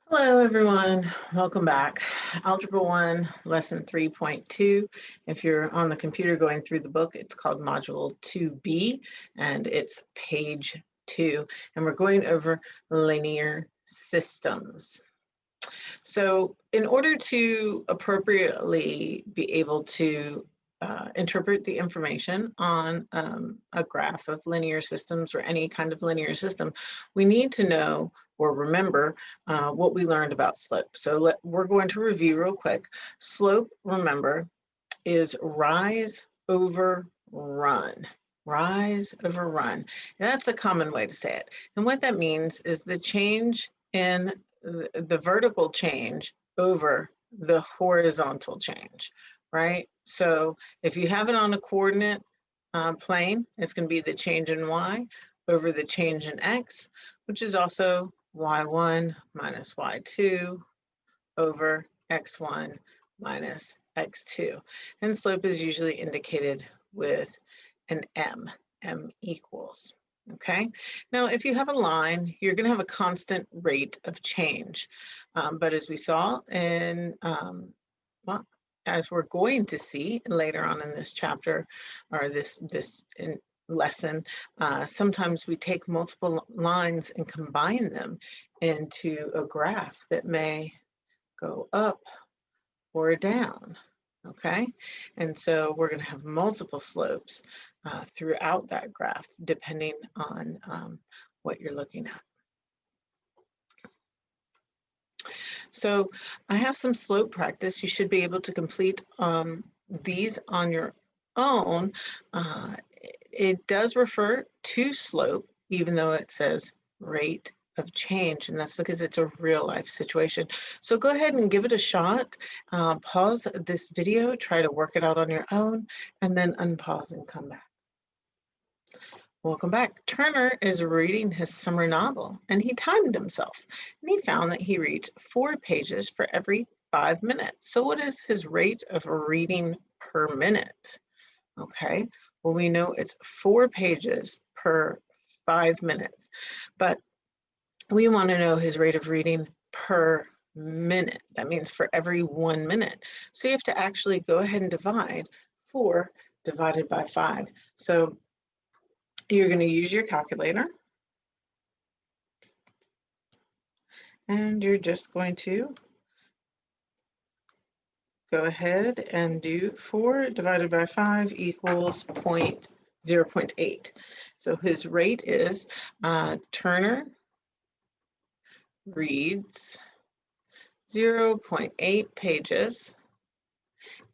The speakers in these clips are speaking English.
Hello, everyone. Welcome back. Algebra 1, Lesson 3.2. If you're on the computer going through the book, it's called Module 2B, and it's page 2. And we're going over linear systems. So in order to appropriately be able to interpret the information on a graph of linear systems or any kind of linear system, we need to know or remember what we learned about slope. So we're going to review real quick. Slope, remember, is rise over run. Rise over run. And that's a common way to say it. And what that means is the change in the vertical change over the horizontal change, right? So if you have it on a coordinate plane, it's going to be the change in y over the change in x, which is also y1 minus y2 over x1 minus x2. And slope is usually indicated with an m equals. Okay, now if you have a line, you're going to have a constant rate of change. But as we saw in, well, as we're going to see later on in this chapter or this lesson, sometimes we take multiple lines and combine them into a graph that may go up or down. Okay, and so we're going to have multiple slopes throughout that graph, depending on what you're looking at. So I have some slope practice. You should be able to complete these on your own. It does refer to slope, even though it says rate of change, and that's because it's a real life situation. So go ahead and give it a shot. Pause this video, try to work it out on your own, and then unpause and come back. Welcome back. Turner is reading his summer novel, and he timed himself, and he found that he reads 4 pages for every 5 minutes. So what is his rate of reading per minute? Okay, well, we know it's 4 pages per 5 minutes, but we want to know his rate of reading per minute. That means for every 1 minute. So you have to actually go ahead and divide 4 divided by 5. So you're going to use your calculator, and you're just going to go ahead and do 4 divided by 5 equals 0.8. So his rate is Turner reads 0.8 pages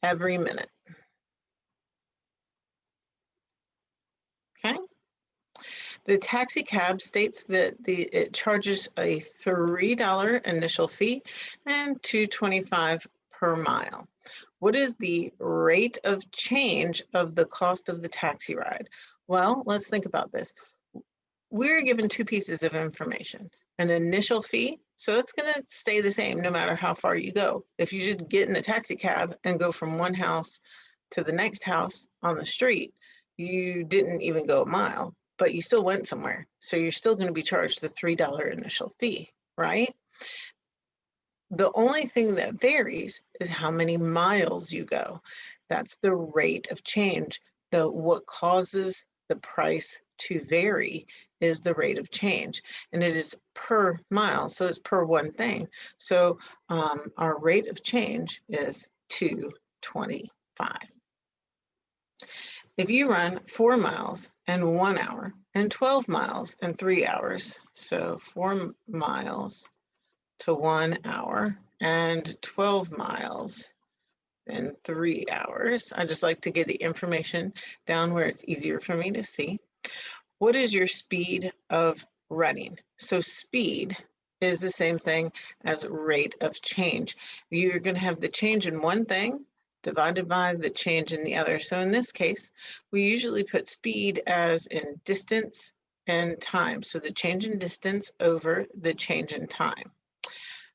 every minute. Okay. The taxi cab states that it charges a $3 initial fee and $2.25 per mile. What is the rate of change of the cost of the taxi ride? Well, let's think about this. We're given 2 pieces of information. An initial fee, so it's going to stay the same no matter how far you go. If you just get in the taxi cab and go from one house to the next house on the street, you didn't even go a mile, but you still went somewhere. So you're still going to be charged the $3 initial fee, right? The only thing that varies is how many miles you go. That's the rate of change. What causes the price to vary is the rate of change, and it is per mile, so it's per one thing. So our rate of change is $2.25. If you run 4 miles in 1 hour and 12 miles in 3 hours, so 4 miles to 1 hour and 12 miles in 3 hours. I just like to get the information down where it's easier for me to see. What is your speed of running? So speed is the same thing as rate of change. You're going to have the change in one thing divided by the change in the other. So in this case, we usually put speed as in distance and time. So the change in distance over the change in time.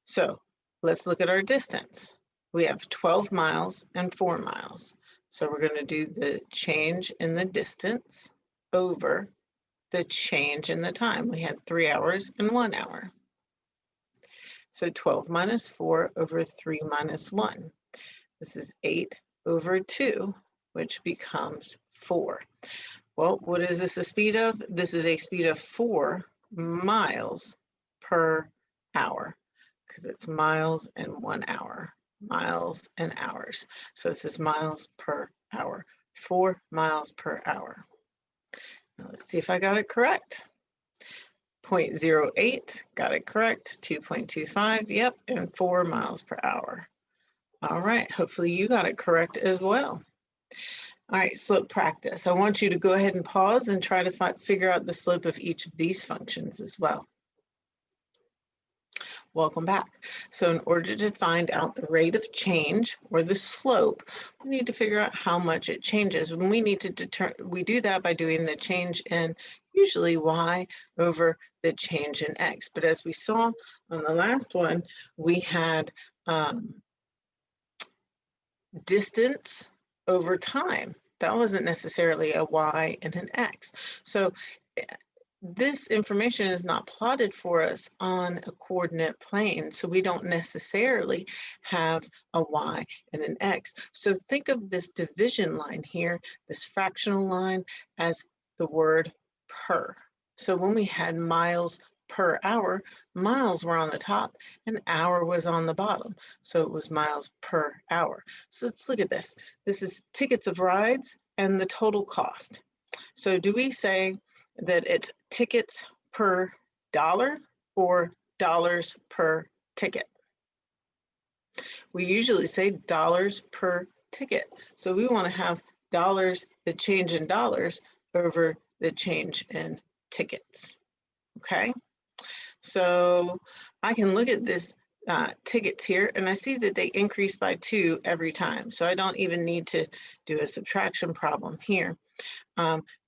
So let's look at our distance. We have 12 miles and 4 miles. So we're going to do the change in the distance over the change in the time. We had 3 hours and 1 hour. So 12 minus 4 over 3 minus 1. This is 8 over 2, which becomes 4. Well, what is this a speed of? This is a speed of 4 miles per hour, because it's miles and 1 hour, miles and hours. So this is miles per hour, 4 miles per hour. Now let's see if I got it correct. 0.08, got it correct. 2.25, yep, and 4 miles per hour. All right, hopefully you got it correct as well. All right, slope practice. I want you to go ahead and pause and try to figure out the slope of each of these functions as well. Welcome back. So in order to find out the rate of change or the slope, we need to figure out how much it changes. And we need to we do that by doing the change in usually y over the change in x. But as we saw on the last one, we had distance over time. That wasn't necessarily a y and an x. So this information is not plotted for us on a coordinate plane, so we don't necessarily have a y and an x. So think of this division line here, this fractional line, as the word per. So when we had miles per hour, miles were on the top and hour was on the bottom. So it was miles per hour. So let's look at this. This is tickets of rides and the total cost. So do we say that it's tickets per dollar or dollars per ticket? We usually say dollars per ticket. So we want to have dollars, the change in dollars over the change in tickets. Okay, so I can look at this tickets here and I see that they increase by 2 every time. So I don't even need to do a subtraction problem here.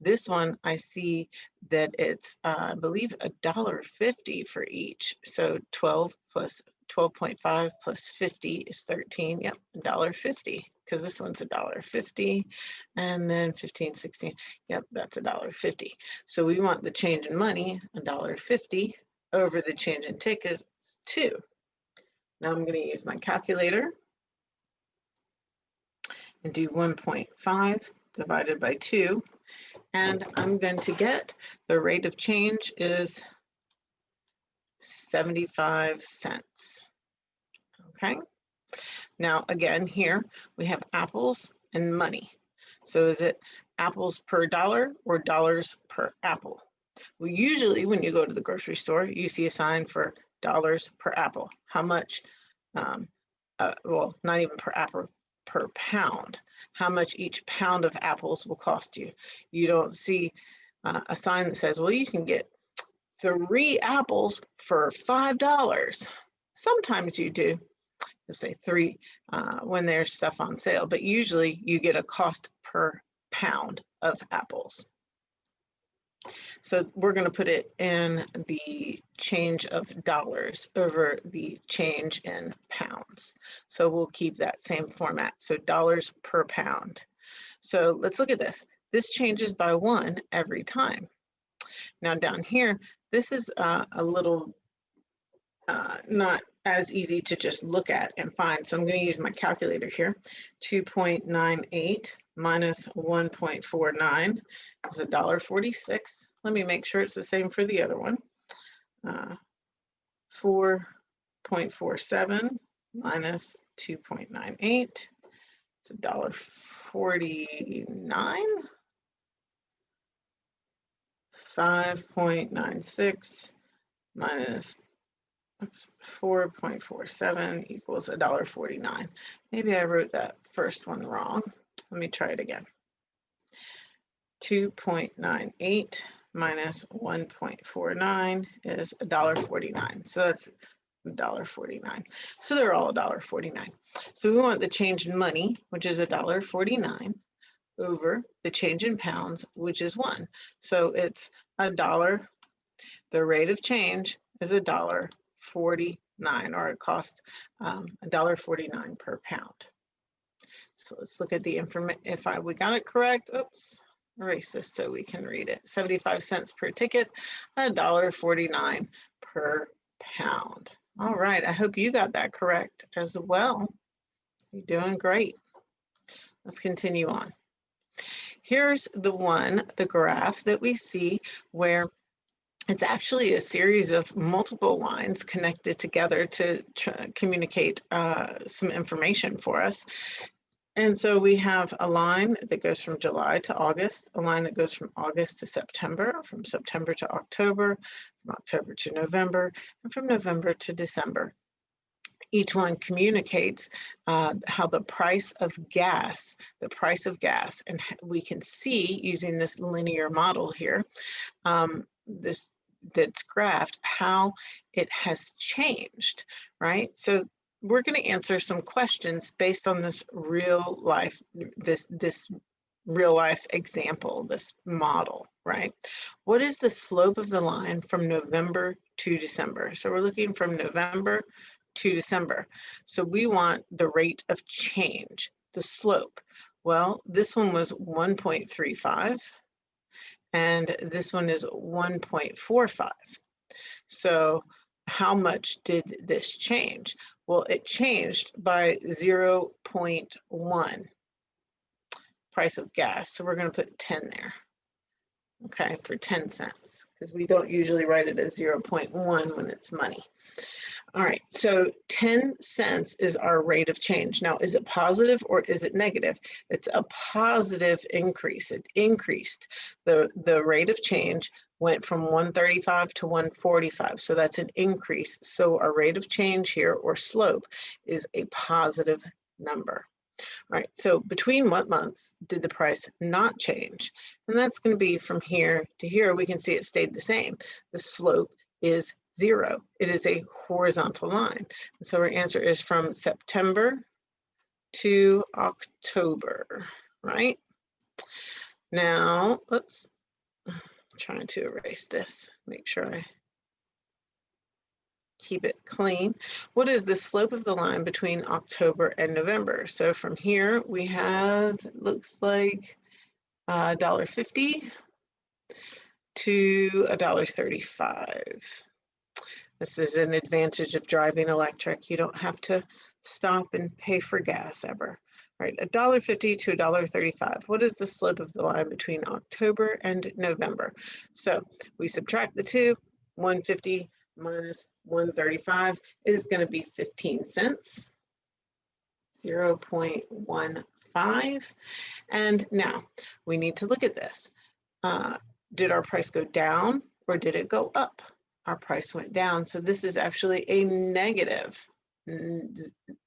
This one, I see that it's, I believe, $1.50 for each. So 12 plus 12.5 plus 50 is 13. Yep, $1.50, because this one's $1.50. And then 15, 16. Yep, that's $1.50. So we want the change in money, $1.50, over the change in tickets, 2. Now I'm going to use my calculator and do 1.5 divided by 2. And I'm going to get the rate of change is 75 cents. Okay. Now, again, here we have apples and money. So is it apples per dollar or dollars per apple? Well, usually when you go to the grocery store, you see a sign for dollars per apple. How much? Well, not even per apple, per pound. How much each pound of apples will cost you. You don't see a sign that says, well, you can get 3 apples for $5. Sometimes you do. Just say 3 when there's stuff on sale, but usually you get a cost per pound of apples. So we're going to put it in the change of dollars over the change in pounds. So we'll keep that same format. So dollars per pound. So let's look at this. This changes by 1 every time. Now down here, this is a little not as easy to just look at and find. So I'm going to use my calculator here. 2.98 minus 1.49 is $1.46. Let me make sure it's the same for the other one. 4.47 minus 2.98. It's $1.49. 5.96 minus 4.47 equals $1.49. Maybe I wrote that first one wrong. Let me try it again. 2.98 minus 1.49 is $1.49. So that's $1.49. So they're all $1.49. So we want the change in money, which is $1.49, over the change in pounds, which is 1. So it's $1. The rate of change is $1.49, or it costs $1.49 per pound. So let's look at the information. If we got it correct, oops, erase this so we can read it. 75 cents per ticket, $1.49 per pound. All right, I hope you got that correct as well. You're doing great. Let's continue on. Here's the graph that we see where it's actually a series of multiple lines connected together to communicate some information for us. And so we have a line that goes from July to August, a line that goes from August to September, from September to October, from October to November, and from November to December. Each one communicates how the price of gas, and we can see using this linear model here, that's graphed, how it has changed, right? So we're going to answer some questions based on this real life example, this model, right? What is the slope of the line from November to December? So we're looking from November to December. So we want the rate of change, the slope. Well, this one was 1.35 and this one is 1.45. So how much did this change? Well, it changed by 0.1 price of gas. So we're going to put 10 there, okay, for 10 cents, because we don't usually write it as 0.1 when it's money. All right, so 10 cents is our rate of change. Now, is it positive or is it negative? It's a positive increase. It increased. The rate of change went from 135 to 145. So that's an increase. So our rate of change here, or slope, is a positive number. All right, so between what months did the price not change? And that's going to be from here to here. We can see it stayed the same. The slope is 0. It is a horizontal line. So our answer is from September to October, right? Now, oops, I'm trying to erase this, make sure I keep it clean. What is the slope of the line between October and November? So from here we have, it looks like $1.50 to $1.35. This is an advantage of driving electric. You don't have to stop and pay for gas ever. All right, $1.50 to $1.35. What is the slope of the line between October and November? So we subtract the two. 150 minus 135 is going to be 15 cents, 0.15. And now we need to look at this. Did our price go down or did it go up? Our price went down. So this is actually a negative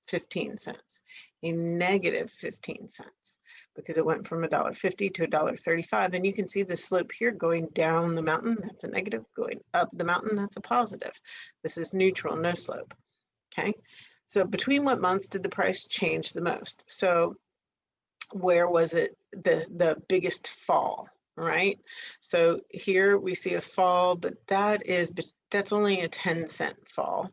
15 cents, a negative 15 cents, because it went from $1.50 to $1.35. And you can see the slope here going down the mountain, that's a negative, going up the mountain, that's a positive. This is neutral, no slope, okay? So between what months did the price change the most? So where was it the biggest fall? Right? So here we see a fall, but that's only a 10-cent fall.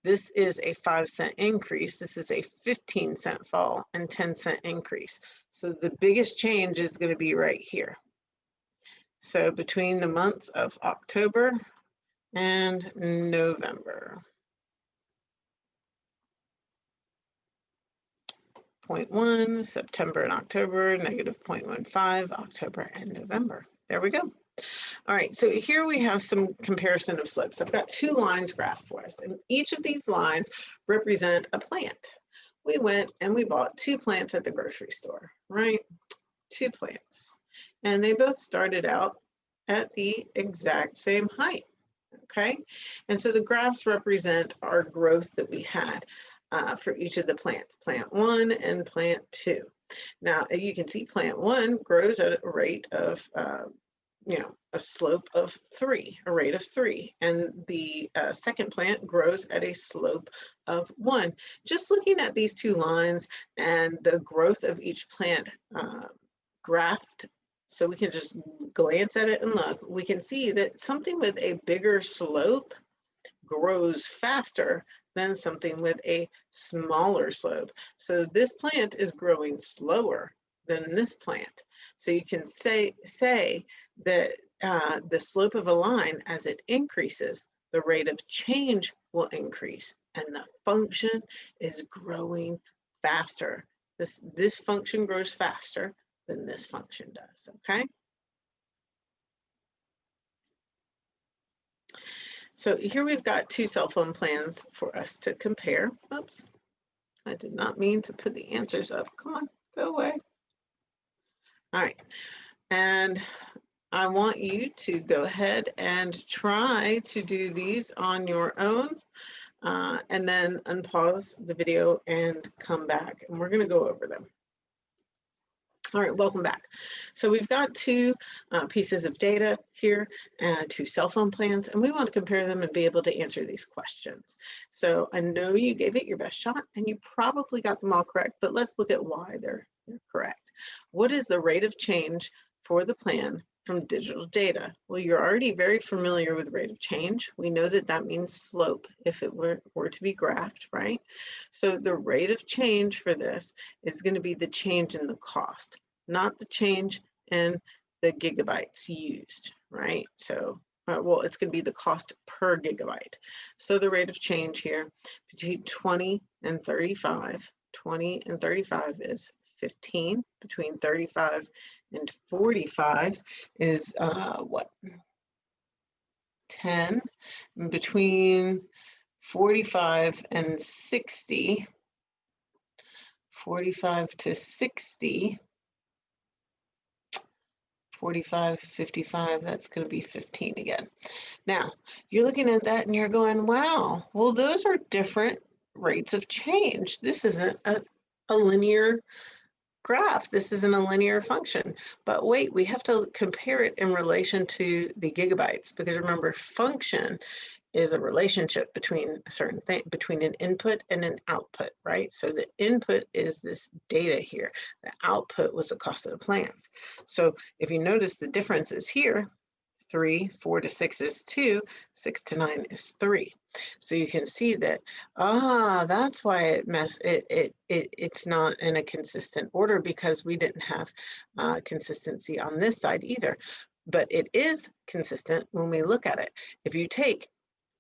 This is a 5-cent increase. This is a 15-cent fall and 10-cent increase. So the biggest change is going to be right here. So between the months of October and November. 0.1, September and October, negative 0.15, October and November. There we go. All right, so here we have some comparison of slopes. I've got two lines graphed for us, and each of these lines represent a plant. We went and we bought 2 plants at the grocery store, right? 2 plants. And they both started out at the exact same height, okay? And so the graphs represent our growth that we had. For each of the plants, plant 1 and plant 2. Now you can see plant 1 grows at a rate of, a slope of 3, a rate of 3, and the second plant grows at a slope of 1. Just looking at these 2 lines and the growth of each plant graphed, so we can just glance at it and look, we can see that something with a bigger slope grows faster than something with a smaller slope. So this plant is growing slower than this plant. So you can say that the slope of a line, as it increases, the rate of change will increase and the function is growing faster. This function grows faster than this function does, okay? So here we've got two cell phone plans for us to compare. Oops, I did not mean to put the answers up. Come on, go away. All right, and I want you to go ahead and try to do these on your own, and then unpause the video and come back, and we're going to go over them. All right, welcome back. So we've got two pieces of data here, two cell phone plans, and we want to compare them and be able to answer these questions. So I know you gave it your best shot, and you probably got them all correct, but let's look at why they're correct. What is the rate of change for the plan from digital data? Well, you're already very familiar with rate of change. We know that that means slope if it were to be graphed, right? So the rate of change for this is going to be the change in the cost, not the change in the gigabytes used, right? So, well, it's going to be the cost per gigabyte. So the rate of change here between 20 and 35, 20 and 35 is 15. Between 35 and 45 is what? 10. And between 45 and 60, 45 to 60, 45, 55, that's going to be 15 again. Now, you're looking at that and you're going, wow, well, those are different rates of change. This isn't a linear graph. This isn't a linear function. But wait, we have to compare it in relation to the gigabytes, because remember, function is a relationship between a certain thing, between an input and an output, right? So the input is this data here. The output was the cost of the plans. So if you notice, the difference is here. 3, 4 to 6 is 2, 6 to 9 is 3. So you can see that, that's why it's not in a consistent order, because we didn't have consistency on this side either. But it is consistent when we look at it. If you take,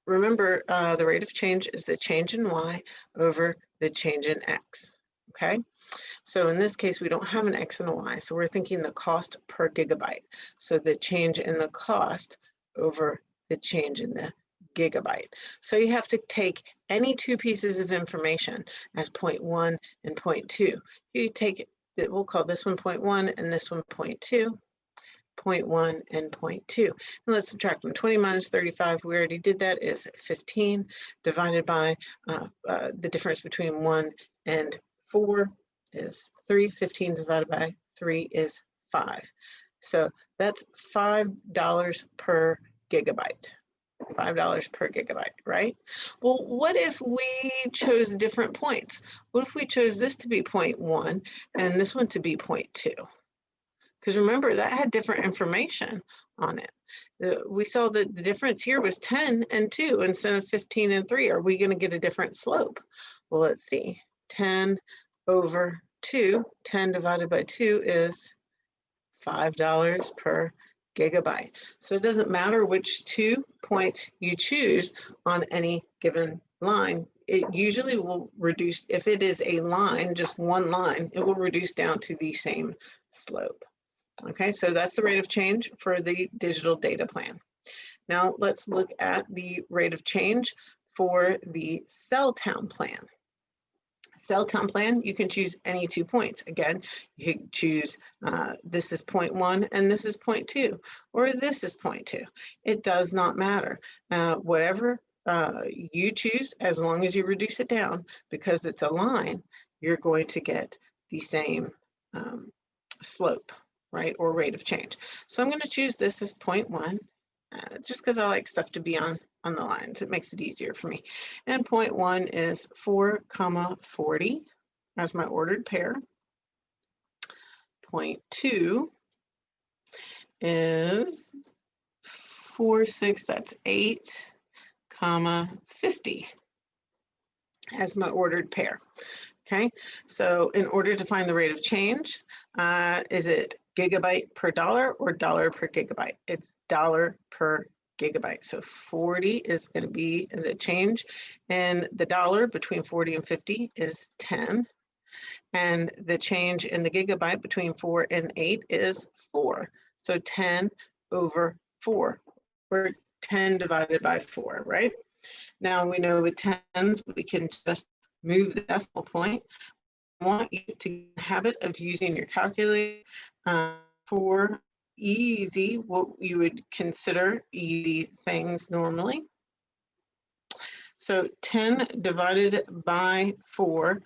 remember, the rate of change is the change in y over the change in x, okay? So in this case, we don't have an x and a y, so we're thinking the cost per gigabyte. So the change in the cost over the change in the gigabyte. So you have to take any two pieces of information as 0.1 and 0.2. You take it, we'll call this one 0.1 and this one 0.2. 0.1 and 0.2. And let's subtract them. 20 minus 35, we already did that, is 15, divided by the difference between 1 and 4 is 3. 15 divided by 3 is 5. So that's $5 per gigabyte. $5 per gigabyte, right? Well, what if we chose different points? What if we chose this to be 0.1 and this one to be 0.2? Because remember, that had different information on it. We saw that the difference here was 10 and 2 instead of 15 and 3. Are we going to get a different slope? Well, let's see. 10 over 2, 10 divided by 2 is $5 per gigabyte. So it doesn't matter which 2 points you choose on any given line. It usually will reduce, if it is a line, just one line, it will reduce down to the same slope. Okay, so that's the rate of change for the digital data plan. Now let's look at the rate of change for the cell town plan. Cell town plan, you can choose any 2 points. Again, you can choose this is 0.1 and this is 0.2, or this is 0.2. It does not matter. Whatever you choose, as long as you reduce it down, because it's a line, you're going to get the same slope, right, or rate of change. So I'm going to choose this as 0.1, just because I like stuff to be on the lines. It makes it easier for me. And 0.1 is 4, 40 as my ordered pair. 0.2 is 4, 6, that's 8, 50 as my ordered pair. Okay, so in order to find the rate of change, is it gigabyte per dollar or dollar per gigabyte? It's dollar per gigabyte. So 40 is going to be the change, and the dollar between 40 and 50 is 10. And the change in the gigabyte between 4 and 8 is 4. So 10 over 4, or 10 divided by 4, right? Now we know with tens, we can just move the decimal point. I want you to get the habit of using your calculator for easy, what you would consider easy things normally. So 10 divided by 4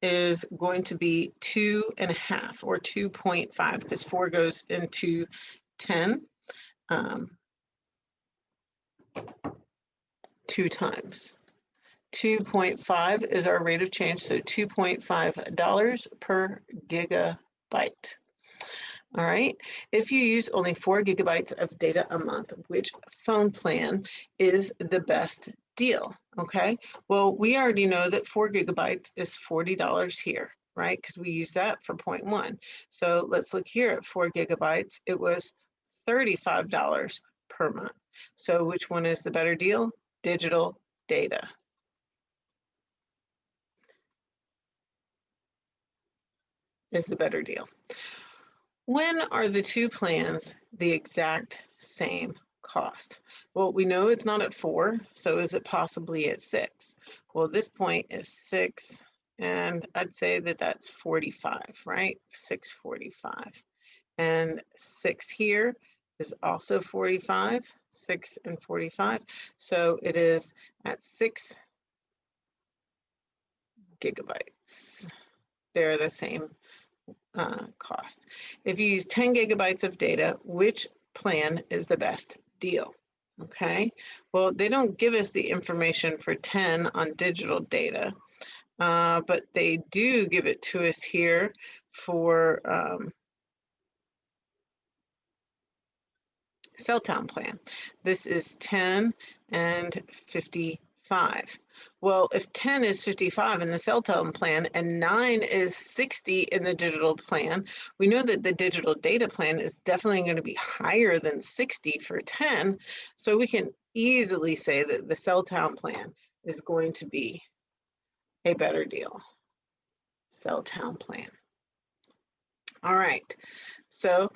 is going to be 2.5 or 2.5, because 4 goes into 10 2 times. 2.5 is our rate of change, so $2.5 per gigabyte. All right, if you use only 4 gigabytes of data a month, which phone plan is the best deal? Okay, well, we already know that 4 gigabytes is $40 here, right? Because we use that for 0.1. So let's look here at 4 gigabytes. It was $35 per month. So which one is the better deal? Digital data. Is the better deal. When are the two plans the exact same cost? Well, we know it's not at 4, so is it possibly at 6? Well, this point is 6, and I'd say that that's 45, right? 645. And 6 here is also 45, 6 and 45. So it is at 6 gigabytes. They're the same cost. If you use 10 gigabytes of data, which plan is the best deal? Okay, well, they don't give us the information for 10 on digital data, but they do give it to us here for cell town plan. This is 10 and 55. Well, if 10 is 55 in the cell town plan and 9 is 60 in the digital plan, we know that the digital data plan is definitely going to be higher than 60 for 10. So we can easily say that the cell town plan is going to be a better deal. Cell town plan. All right. So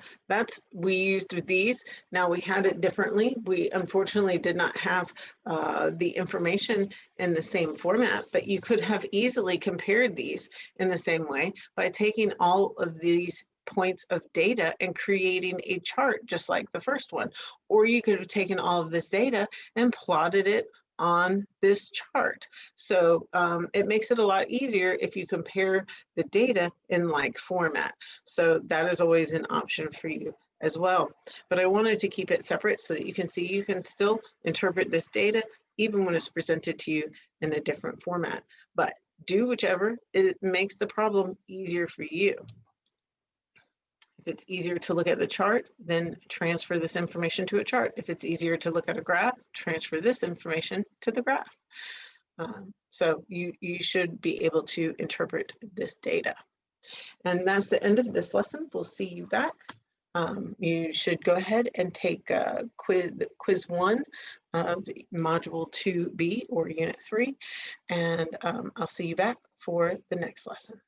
we used with these. Now we had it differently. We unfortunately did not have the information in the same format, but you could have easily compared these in the same way by taking all of these points of data and creating a chart just like the first one. Or you could have taken all of this data and plotted it on this chart. So it makes it a lot easier if you compare the data in like format. So that is always an option for you as well. But I wanted to keep it separate so that you can see you can still interpret this data even when it's presented to you in a different format. But do whichever it makes the problem easier for you. If it's easier to look at the chart, then transfer this information to a chart. If it's easier to look at a graph, transfer this information to the graph. So you should be able to interpret this data. And that's the end of this lesson. We'll see you back. You should go ahead and take quiz 1 of module 2B or unit 3. And I'll see you back for the next lesson.